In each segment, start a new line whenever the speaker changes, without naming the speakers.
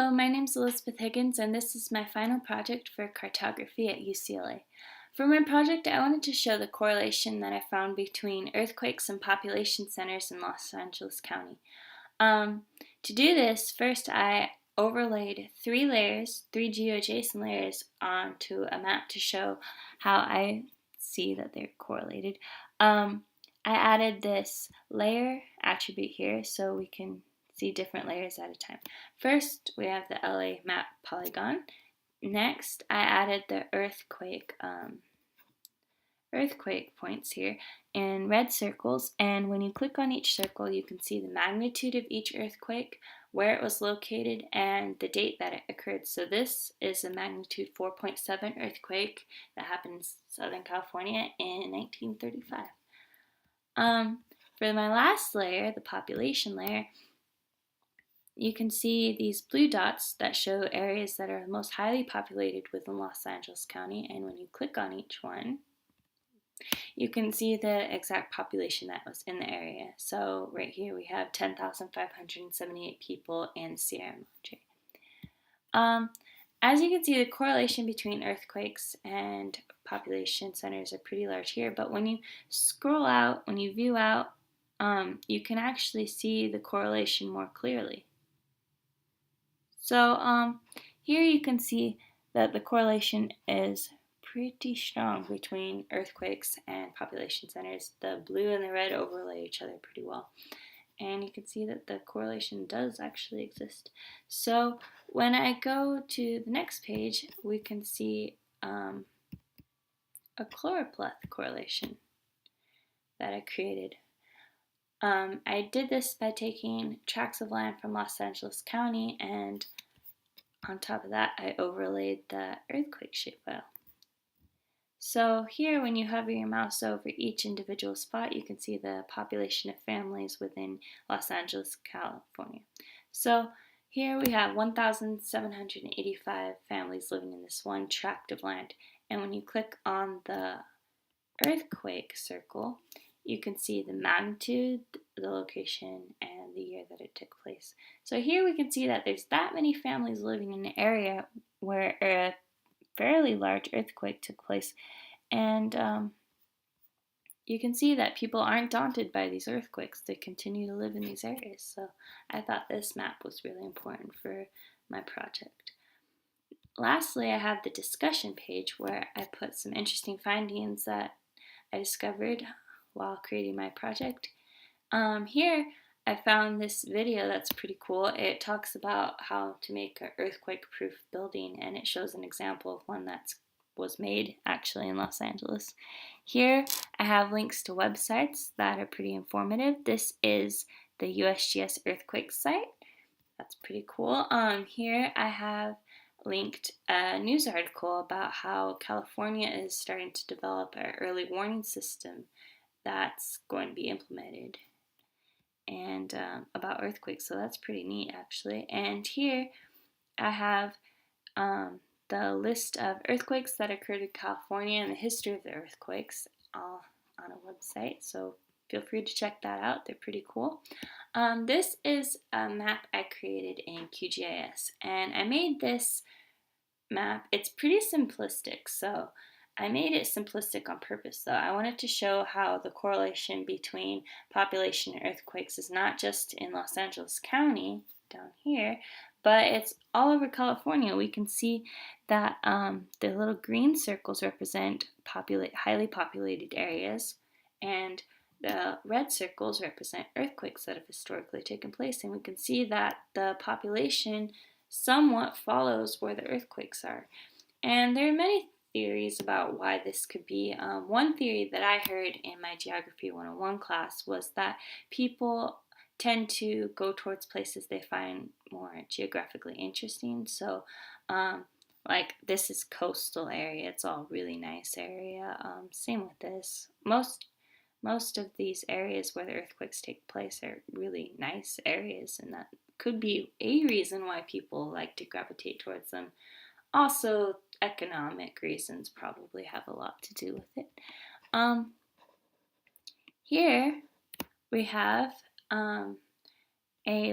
Hello, my name is Elizabeth Higgins, and this is my final project for cartography at UCLA. For my project, I wanted to show the correlation that I found between earthquakes and population centers in Los Angeles County. To do this, first I overlaid three geoadjacent layers onto a map to show how I see that they're correlated. I added this layer attribute here so we can see different layers at a time. First, we have the LA map polygon. Next, I added the earthquake points here in red circles, and when you click on each circle, you can see the magnitude of each earthquake, where it was located, and the date that it occurred. So this is a magnitude 4.7 earthquake that happened in Southern California in 1935. For my last layer, the population layer, you can see these blue dots that show areas that are most highly populated within Los Angeles County, and when you click on each one, you can see the exact population that was in the area. So right here we have 10,578 people in Sierra Madre. As you can see, the correlation between earthquakes and population centers are pretty large here, but when you scroll out, when you view out, you can actually see the correlation more clearly. So here you can see that the correlation is pretty strong between earthquakes and population centers. The blue and the red overlay each other pretty well. And you can see that the correlation does actually exist. So when I go to the next page, we can see a chloropleth correlation that I created. I did this by taking tracts of land from Los Angeles County, and on top of that, I overlaid the earthquake shapefile. So here, when you hover your mouse over each individual spot, you can see the population of families within Los Angeles, California. So here we have 1,785 families living in this one tract of land. And when you click on the earthquake circle, you can see the magnitude, the location, and the year that it took place. So here we can see that there's that many families living in an area where a fairly large earthquake took place. And you can see that people aren't daunted by these earthquakes. They continue to live in these areas. So I thought this map was really important for my project. Lastly, I have the discussion page where I put some interesting findings that I discovered while creating my project. Here I found this video that's pretty cool. It talks about how to make an earthquake-proof building, and it shows an example of one that was made actually in Los Angeles. Here I have links to websites that are pretty informative. This is the USGS earthquake site. That's pretty cool. Here I have linked a news article about how California is starting to develop an early warning system that's going to be implemented, and about earthquakes, so that's pretty neat actually. And here I have the list of earthquakes that occurred in California and the history of the earthquakes all on a website, so feel free to check that out. They're pretty cool. This is a map I created in QGIS, and I made this map. It's pretty simplistic, so I made it simplistic on purpose, though. I wanted to show how the correlation between population and earthquakes is not just in Los Angeles County, down here, but it's all over California. We can see that the little green circles represent highly populated areas, and the red circles represent earthquakes that have historically taken place, and we can see that the population somewhat follows where the earthquakes are. And there are many theories about why this could be. One theory that I heard in my Geography 101 class was that people tend to go towards places they find more geographically interesting. So like this is coastal area, it's all really nice area. Same with this. Most of these areas where the earthquakes take place are really nice areas, and that could be a reason why people like to gravitate towards them. Also, economic reasons probably have a lot to do with it. Here we have a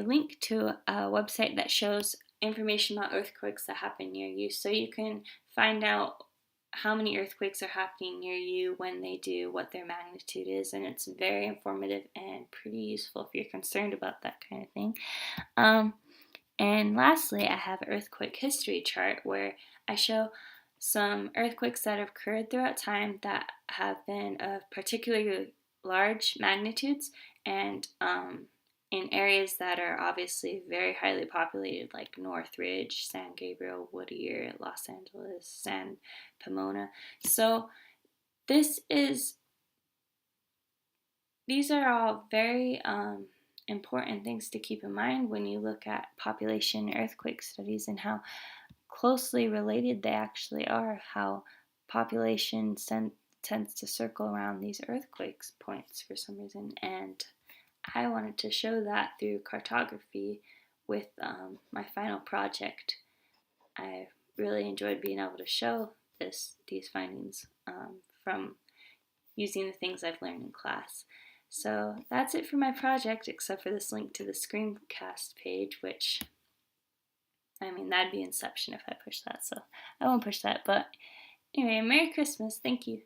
link to a website that shows information about earthquakes that happen near you, so you can find out how many earthquakes are happening near you, when they do, what their magnitude is, and it's very informative and pretty useful if you're concerned about that kind of thing. And lastly, I have an earthquake history chart where I show some earthquakes that have occurred throughout time that have been of particularly large magnitudes, and in areas that are obviously very highly populated, like Northridge, San Gabriel, Whittier, Los Angeles, San Pomona. So these are all very important things to keep in mind when you look at population earthquake studies, and how closely related they actually are, how population tends to circle around these earthquakes points for some reason. And I wanted to show that through cartography with my final project. I really enjoyed being able to show these findings from using the things I've learned in class. So that's it for my project, except for this link to the screencast page, which, I mean, that'd be Inception if I push that, so I won't push that. But anyway, Merry Christmas. Thank you.